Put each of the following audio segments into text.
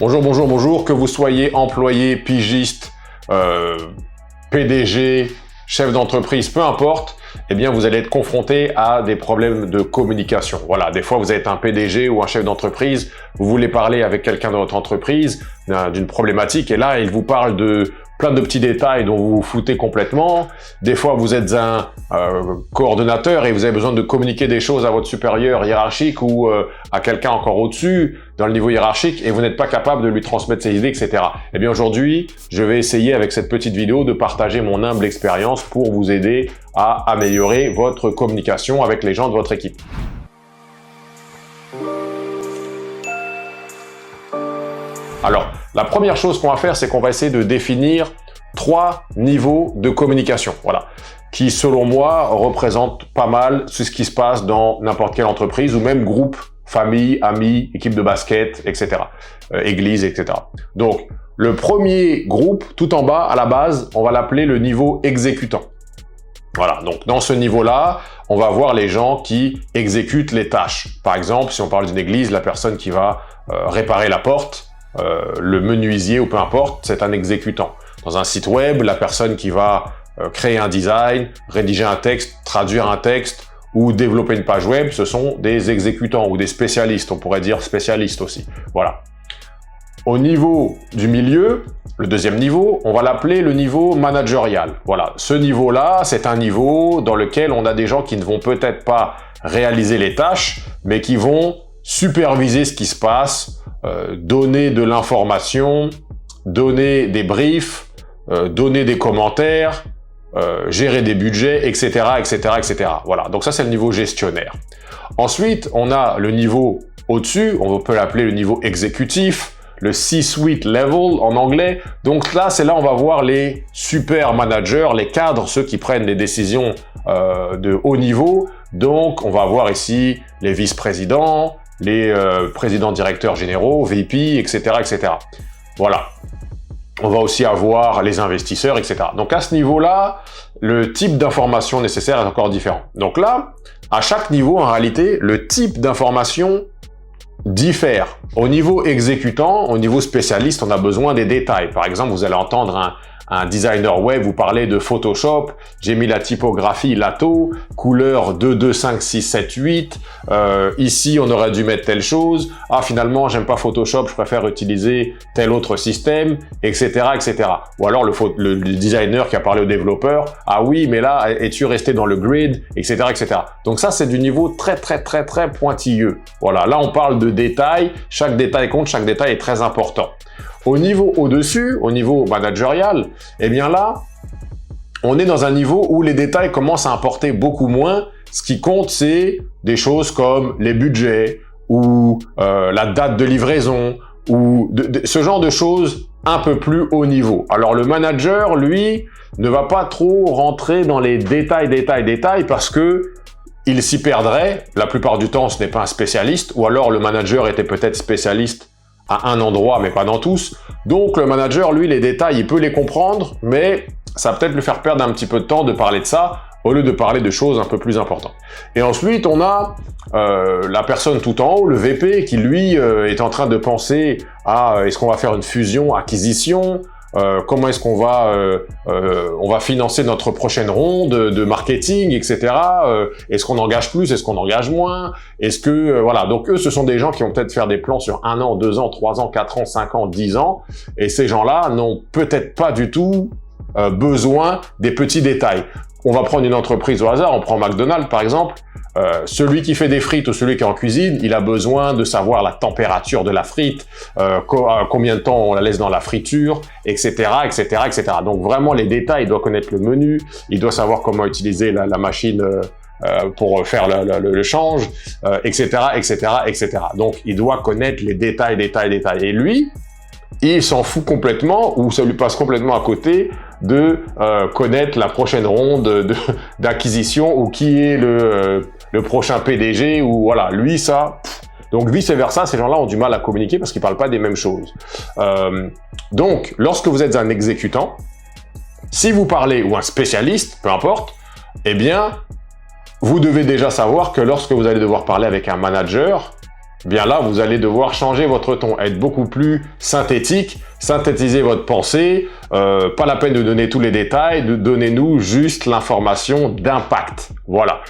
Bonjour, bonjour, bonjour, que vous soyez employé, pigiste, PDG, chef d'entreprise, peu importe, eh bien vous allez être confronté à des problèmes de communication. Voilà, des fois vous êtes un PDG ou un chef d'entreprise, vous voulez parler avec quelqu'un de votre entreprise d'une problématique et là il vous parle de plein de petits détails dont vous vous foutez complètement. Des fois vous êtes un coordonnateur et vous avez besoin de communiquer des choses à votre supérieur hiérarchique ou à quelqu'un encore au-dessus dans le niveau hiérarchique et vous n'êtes pas capable de lui transmettre ses idées, etc. Eh bien aujourd'hui, je vais essayer avec cette petite vidéo de partager mon humble expérience pour vous aider à améliorer votre communication avec les gens de votre équipe. Alors, la première chose qu'on va faire, c'est qu'on va essayer de définir 3 niveaux de communication, voilà, qui selon moi représentent pas mal ce qui se passe dans n'importe quelle entreprise ou même groupe, famille, amis, équipe de basket, etc., église, etc. Donc, le premier groupe, tout en bas, à la base, on va l'appeler le niveau exécutant. Voilà, donc dans ce niveau-là, on va voir les gens qui exécutent les tâches. Par exemple, si on parle d'une église, la personne qui va réparer la porte, le menuisier ou peu importe, c'est un exécutant. Dans un site web, la personne qui va créer un design, rédiger un texte, traduire un texte ou développer une page web, ce sont des exécutants ou des spécialistes, on pourrait dire spécialistes aussi. Voilà. Au niveau du milieu, le deuxième niveau, on va l'appeler le niveau managérial. Voilà, ce niveau-là, c'est un niveau dans lequel on a des gens qui ne vont peut-être pas réaliser les tâches, mais qui vont superviser ce qui se passe, donner de l'information, donner des briefs, donner des commentaires, gérer des budgets, etc., etc., etc. Voilà, donc ça c'est le niveau gestionnaire. Ensuite, on a le niveau au-dessus, on peut l'appeler le niveau exécutif, le C-suite level en anglais. Donc là, c'est là on va voir les super managers, les cadres, ceux qui prennent les décisions de haut niveau. Donc, on va voir ici les vice-présidents, les présidents directeurs généraux, VP, etc., etc. Voilà. On va aussi avoir les investisseurs, etc. Donc à ce niveau-là, le type d'information nécessaire est encore différent. Donc là, à chaque niveau, en réalité, le type d'information diffère. Au niveau exécutant, au niveau spécialiste, on a besoin des détails. Par exemple, vous allez entendre un designer web vous parler de Photoshop, j'ai mis la typographie Lato, couleur 2, 2, 5, 6, 7, 8, ici on aurait dû mettre telle chose, ah finalement j'aime pas Photoshop, je préfère utiliser tel autre système, etc., etc. Ou alors le designer qui a parlé au développeur, ah oui mais là es-tu resté dans le grid, etc., etc. Donc ça c'est du niveau très pointilleux. Voilà, là on parle de détails, chaque détail compte, chaque détail est très important. Au niveau au-dessus, au niveau managérial, eh bien là, on est dans un niveau où les détails commencent à importer beaucoup moins. Ce qui compte, c'est des choses comme les budgets ou la date de livraison ou ce genre de choses un peu plus haut niveau. Alors le manager, lui, ne va pas trop rentrer dans les détails parce que il s'y perdrait. La plupart du temps, ce n'est pas un spécialiste ou alors le manager était peut-être spécialiste à un endroit, mais pas dans tous. Donc, le manager, lui, les détails, il peut les comprendre, mais ça va peut-être lui faire perdre un petit peu de temps de parler de ça, au lieu de parler de choses un peu plus importantes. Et ensuite, on a la personne tout en haut, le VP, qui, lui, est en train de penser à est-ce qu'on va faire une fusion, acquisition, comment est-ce qu'on va on va financer notre prochaine ronde de marketing, etc. Est-ce qu'on engage plus, est-ce qu'on engage moins, est-ce que voilà, donc eux ce sont des gens qui vont peut-être faire des plans sur 1 an, 2 ans, 3 ans, 4 ans, 5 ans, 10 ans et ces gens-là n'ont peut-être pas du tout besoin des petits détails. On va prendre une entreprise au hasard, on prend McDonald's par exemple, celui qui fait des frites ou celui qui est en cuisine, il a besoin de savoir la température de la frite, combien de temps on la laisse dans la friture, etc., etc., etc. Donc vraiment les détails, il doit connaître le menu, il doit savoir comment utiliser la machine pour faire le change, etc., etc., etc. Donc il doit connaître les détails. Et lui, il s'en fout complètement ou ça lui passe complètement à côté de connaître la prochaine ronde d'acquisition ou qui est le prochain PDG ou voilà, lui ça. Donc vice versa, ces gens-là ont du mal à communiquer parce qu'ils parlent pas des mêmes choses. Donc lorsque vous êtes un exécutant, si vous parlez ou un spécialiste, peu importe, eh bien vous devez déjà savoir que lorsque vous allez devoir parler avec un manager, bien là, vous allez devoir changer votre ton, être beaucoup plus synthétique, synthétiser votre pensée, pas la peine de donner tous les détails, donnez-nous juste l'information d'impact. Voilà.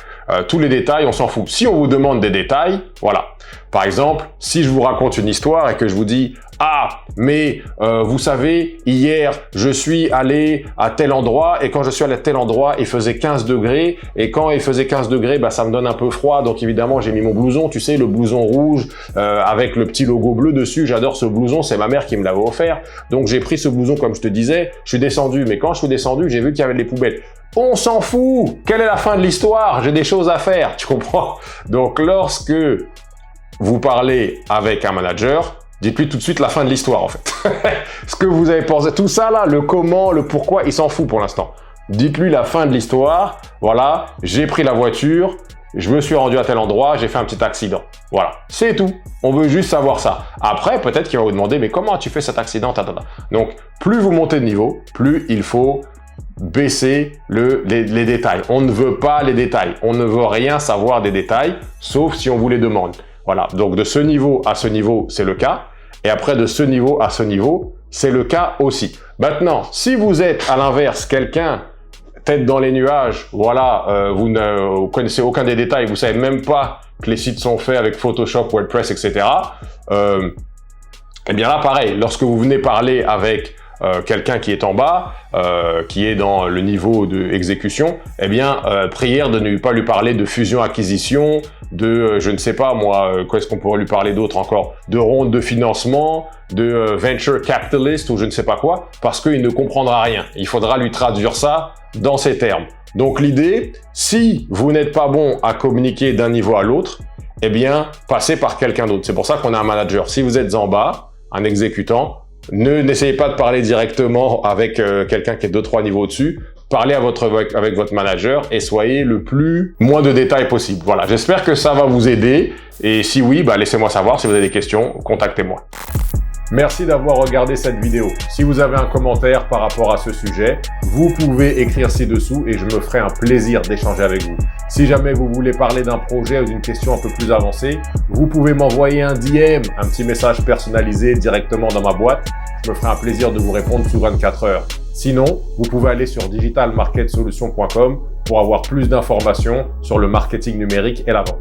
Tous les détails, on s'en fout. Si on vous demande des détails, voilà. Par exemple, si je vous raconte une histoire et que je vous dis « Ah, mais vous savez, hier, je suis allé à tel endroit et quand je suis allé à tel endroit, il faisait 15 degrés et quand il faisait 15 degrés, bah, ça me donne un peu froid. Donc évidemment, j'ai mis mon blouson, tu sais, le blouson rouge avec le petit logo bleu dessus. J'adore ce blouson, c'est ma mère qui me l'avait offert. Donc j'ai pris ce blouson comme je te disais, je suis descendu. Mais quand je suis descendu, j'ai vu qu'il y avait les poubelles. On s'en fout. Quelle est la fin de l'histoire? J'ai des choses à faire, tu comprends? Donc lorsque vous parlez avec un manager, dites-lui tout de suite la fin de l'histoire en fait. Ce que vous avez pensé, tout ça là, le comment, le pourquoi, il s'en fout pour l'instant. Dites-lui la fin de l'histoire. Voilà, j'ai pris la voiture, je me suis rendu à tel endroit, j'ai fait un petit accident. Voilà, c'est tout. On veut juste savoir ça. Après, peut-être qu'il va vous demander, mais comment as-tu fait cet accident? Donc, plus vous montez de niveau, plus il faut baisser les détails. On ne veut pas les détails. On ne veut rien savoir des détails, sauf si on vous les demande. Voilà, donc de ce niveau à ce niveau, c'est le cas. Et après, de ce niveau à ce niveau, c'est le cas aussi. Maintenant, si vous êtes à l'inverse, quelqu'un tête dans les nuages, voilà, vous ne connaissez aucun des détails, vous savez même pas que les sites sont faits avec Photoshop, WordPress, etc. Eh bien là, pareil, lorsque vous venez parler avec quelqu'un qui est en bas, qui est dans le niveau de exécution, eh bien, prière de ne pas lui parler de fusion-acquisition, de, je ne sais pas moi, qu'est-ce qu'on pourrait lui parler d'autre encore, de ronde de financement, de venture capitalist ou je ne sais pas quoi, parce qu'il ne comprendra rien. Il faudra lui traduire ça dans ces termes. Donc l'idée, si vous n'êtes pas bon à communiquer d'un niveau à l'autre, eh bien, passez par quelqu'un d'autre. C'est pour ça qu'on a un manager. Si vous êtes en bas, un exécutant, n'essayez pas de parler directement avec quelqu'un qui est 2-3 niveaux au-dessus. Parlez avec votre manager et soyez le moins de détails possible. Voilà, j'espère que ça va vous aider. Et si oui, bah, laissez-moi savoir. Si vous avez des questions, contactez-moi. Merci d'avoir regardé cette vidéo. Si vous avez un commentaire par rapport à ce sujet, vous pouvez écrire ci-dessous et je me ferai un plaisir d'échanger avec vous. Si jamais vous voulez parler d'un projet ou d'une question un peu plus avancée, vous pouvez m'envoyer un DM, un petit message personnalisé directement dans ma boîte. Je me ferai un plaisir de vous répondre sous 24 heures. Sinon, vous pouvez aller sur digitalmarketsolutions.com pour avoir plus d'informations sur le marketing numérique et la vente.